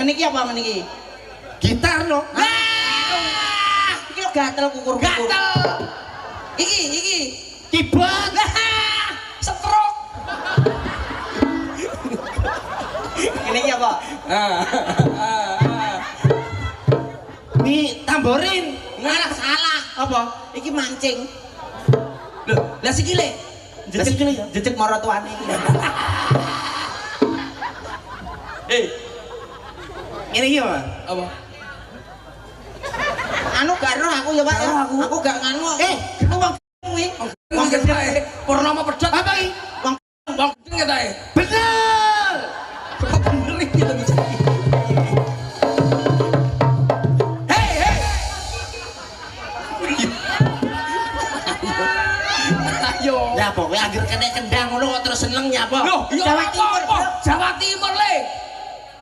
ngene iki apa ngene iki? Gitar no. Iki lo gatel kukur-kukur. Gatel. Iki. Keyboard. Stroke. Ini iki apa? Ini tamborin. Ngalah salah. Apa? Iki mancing. Lho, lah sikile. Jejeg marotuane iki. Ini iki apa? Apa? Anu gak roh aku ya, Pak. Aku gak nganu. Ku wong kuwi. Wong gede. Purnama pedhot apa iki? Wong gede ta e. Bener. Kok bener iki lho bisa. Hei. Ayo. Ya pokoknya anggere kene kendang ngono kok terus seneng nyapa? Loh, Jawa Timur